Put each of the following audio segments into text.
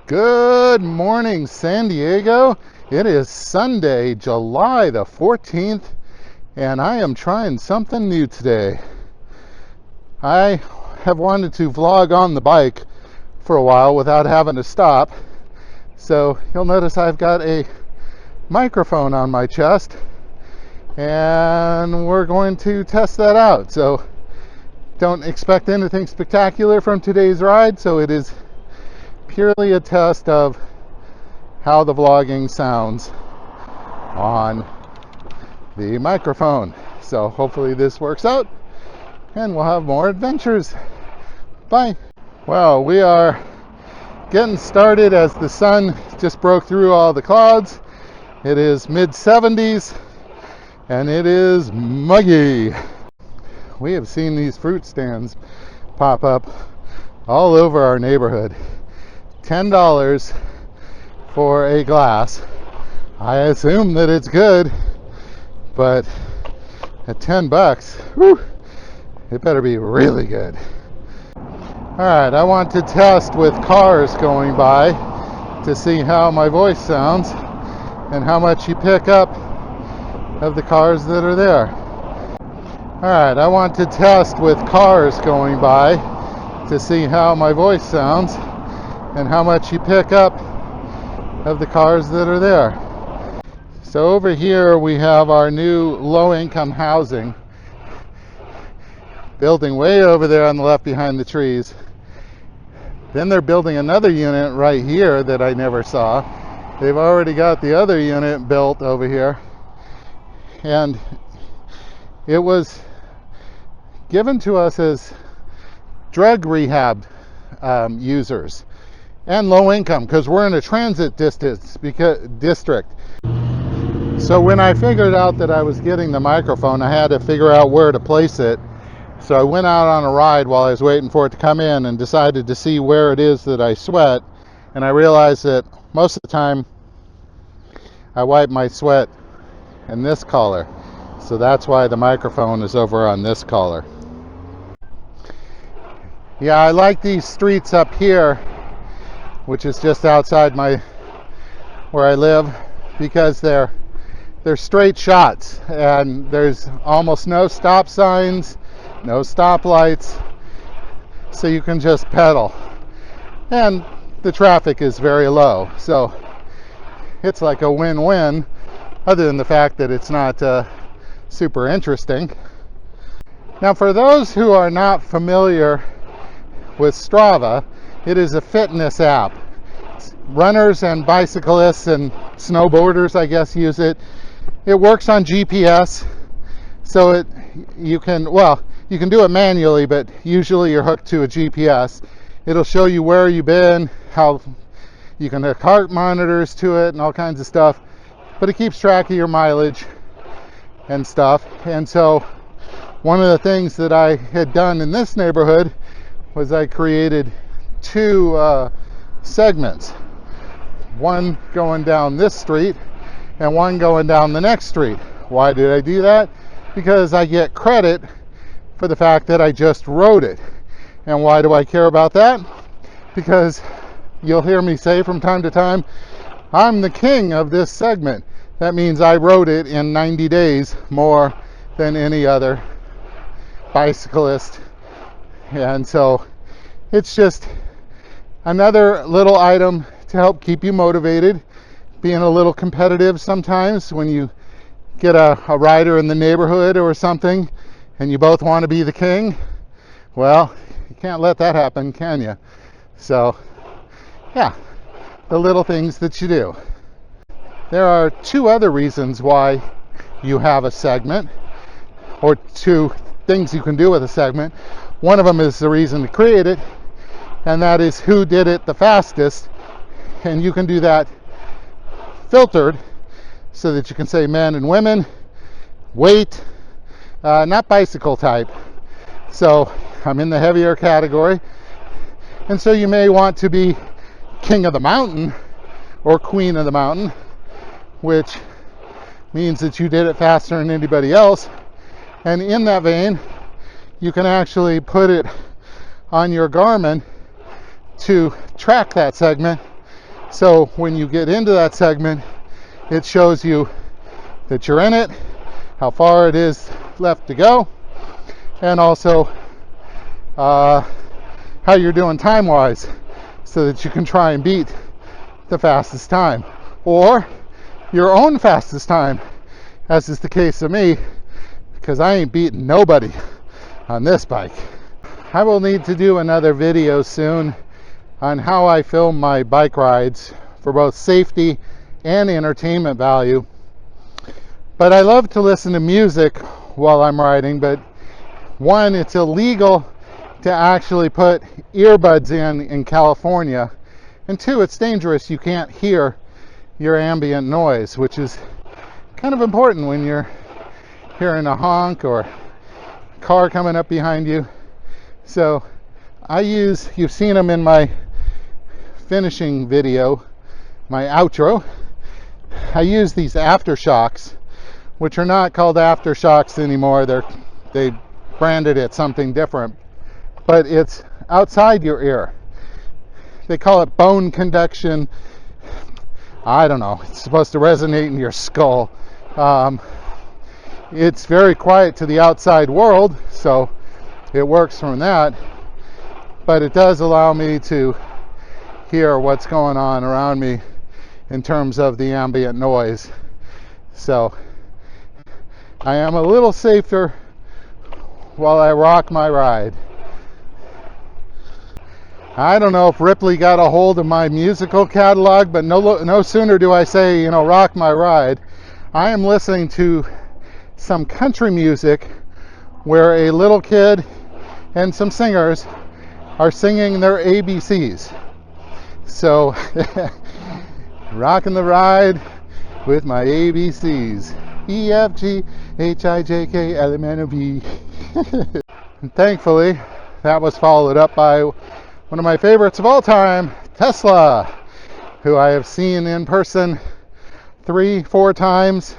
Good morning, San Diego. It is Sunday, July the 14th, and I am trying something new today. I have wanted to vlog on the bike for a while without having to stop, so you'll notice I've got a microphone on my chest, and we're going to test that out. So don't expect anything spectacular from today's ride, so it is purely a test of how the vlogging sounds on the microphone. So hopefully this works out and we'll have more adventures. Bye. Well, we are getting started as the sun just broke through all the clouds. It is mid-70s and it is muggy. We have seen these fruit stands pop up all over our neighborhood. $10 for a glass. I assume that it's good, but at $10, whew, it better be really good. Alright, I want to test with cars going by to see how my voice sounds and how much you pick up of the cars that are there. Alright, I want to test with cars going by to see how my voice sounds and how much you pick up of the cars that are there. So over here we have our new low-income housing building way over there on the left behind the trees. Then they're building another unit right here that I never saw. They've already got the other unit built over here, and it was given to us as drug rehab users and low income, because we're in a transit district. So when I figured out that I was getting the microphone, I had to figure out where to place it. So I went out on a ride while I was waiting for it to come in and decided to see where it is that I sweat, and I realized that most of the time I wipe my sweat in this collar, so that's why the microphone is over on this collar. Yeah, I like these streets up here, which is just outside where I live, because they're straight shots and there's almost no stop signs, no stoplights, so you can just pedal, and the traffic is very low, so it's like a win-win, other than the fact that it's not super interesting. Now, for those who are not familiar with Strava, it is a fitness app. Runners and bicyclists and snowboarders, I guess, use it. It works on GPS, so you can do it manually, but usually you're hooked to a GPS. It'll show you where you've been, how you can hook heart monitors to it and all kinds of stuff, but it keeps track of your mileage and stuff. And so one of the things that I had done in this neighborhood was I created two segments, one going down this street and one going down the next street. Why did I do that? Because I get credit for the fact that I just rode it. And why do I care about that? Because you'll hear me say from time to time, I'm the king of this segment. That means I rode it in 90 days more than any other bicyclist. And so it's just another little item to help keep you motivated, being a little competitive sometimes when you get a rider in the neighborhood or something and you both want to be the king. Well, you can't let that happen, can you? So yeah, the little things that you do. There are two other reasons why you have a segment, or two things you can do with a segment. One of them is the reason to create it, and that is who did it the fastest. And you can do that filtered so that you can say men and women, weight, not bicycle type. So I'm in the heavier category, and so you may want to be king of the mountain or queen of the mountain, which means that you did it faster than anybody else. And in that vein, you can actually put it on your Garmin to track that segment So when you get into that segment, it shows you that you're in it, how far it is left to go, and also how you're doing time-wise, so that you can try and beat the fastest time, or your own fastest time, as is the case of me, because I ain't beating nobody on this bike. I will need to do another video soon on how I film my bike rides for both safety and entertainment value. But I love to listen to music while I'm riding, but one, it's illegal to actually put earbuds in California, and two, it's dangerous. You can't hear your ambient noise, which is kind of important when you're hearing a honk or a car coming up behind you. So I use, you've seen them in my finishing video, my outro, I use these aftershocks, which are not called aftershocks anymore. They branded it something different, but it's outside your ear. They call it bone conduction. I don't know. It's supposed to resonate in your skull. It's very quiet to the outside world, so it works from that, but it does allow me to hear what's going on around me in terms of the ambient noise. So I am a little safer while I rock my ride. I don't know if Ripley got a hold of my musical catalog, but no sooner do I say, you know, rock my ride, I am listening to some country music where a little kid and some singers are singing their ABCs. So, rocking the ride with my ABCs. E, F, G, H, I, J, K, L, M, N, O, P. And thankfully, that was followed up by one of my favorites of all time, Tesla, who I have seen in person 3-4 times,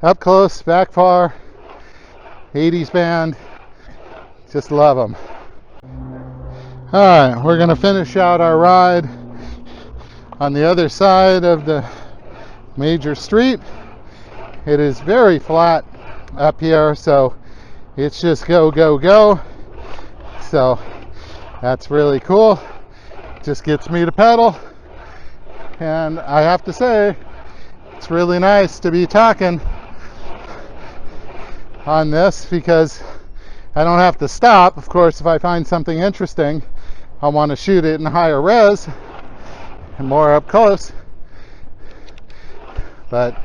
up close, back far, 80s band. Just love them. All right, we're going to finish out our ride on the other side of the major street. It is very flat up here, so it's just go, go, go. So that's really cool. Just gets me to pedal. And I have to say, it's really nice to be talking on this because I don't have to stop. Of course, if I find something interesting, I want to shoot it in higher res and more up close. But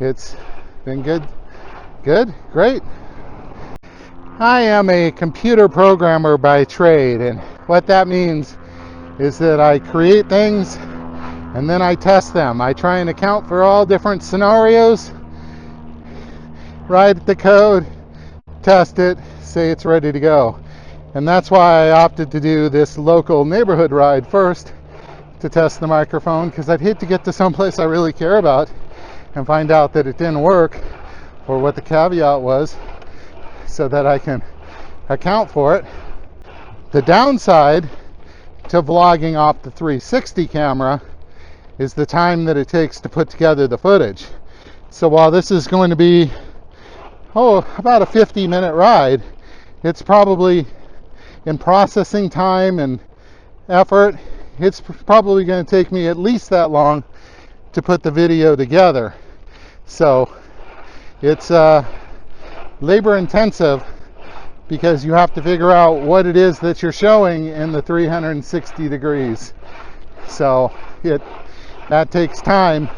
it's been good, great. I am a computer programmer by trade, and what that means is that I create things and then I test them. I try and account for all different scenarios, write the code, test it, say it's ready to go. And that's why I opted to do this local neighborhood ride first to test the microphone, because I'd hate to get to someplace I really care about and find out that it didn't work or what the caveat was, so that I can account for it. The downside to vlogging off the 360 camera is the time that it takes to put together the footage. So while this is going to be about a 50-minute ride, it's probably, in processing time and effort, it's probably going to take me at least that long to put the video together. So it's labor intensive, because you have to figure out what it is that you're showing in the 360 degrees. So that takes time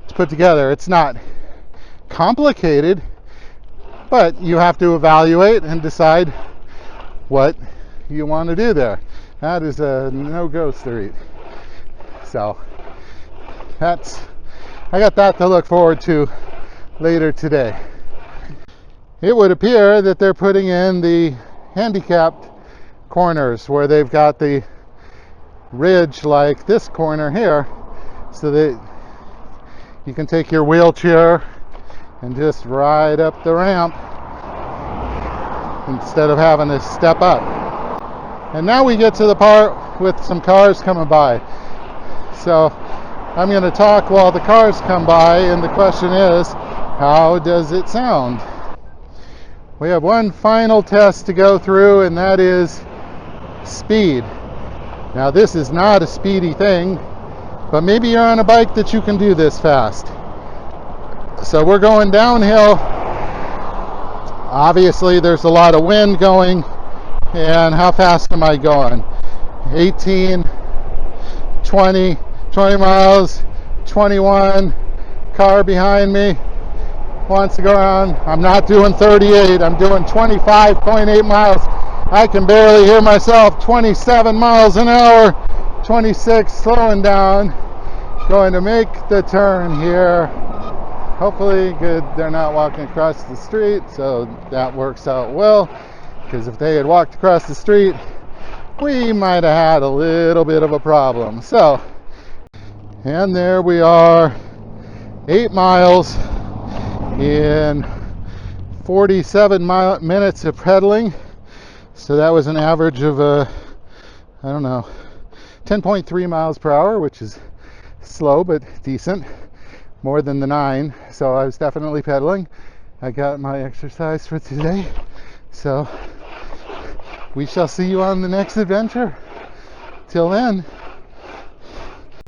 to put together. It's not complicated, but you have to evaluate and decide what you want to do there. That is a no-go street. So I got that to look forward to later today. It would appear that they're putting in the handicapped corners where they've got the ridge like this corner here, so that you can take your wheelchair and just ride up the ramp instead of having to step up. And now we get to the part with some cars coming by. So I'm going to talk while the cars come by, and the question is, how does it sound? We have one final test to go through, and that is speed. Now, this is not a speedy thing, but maybe you're on a bike that you can do this fast. So we're going downhill. Obviously, there's a lot of wind going. And how fast am I going? 18, 20 miles, 21. Car behind me wants to go around. I'm not doing 38. I'm doing 25.8 miles. I can barely hear myself. 27 miles an hour. 26, slowing down. Going to make the turn here. Hopefully, good. They're not walking across the street, so that works out well. Because if they had walked across the street, we might have had a little bit of a problem. So, and there we are, 8 miles in 47 minutes of pedaling. So that was an average of, I don't know, 10.3 miles per hour, which is slow but decent, more than the 9. So I was definitely pedaling. I got my exercise for today. So we shall see you on the next adventure. Till then.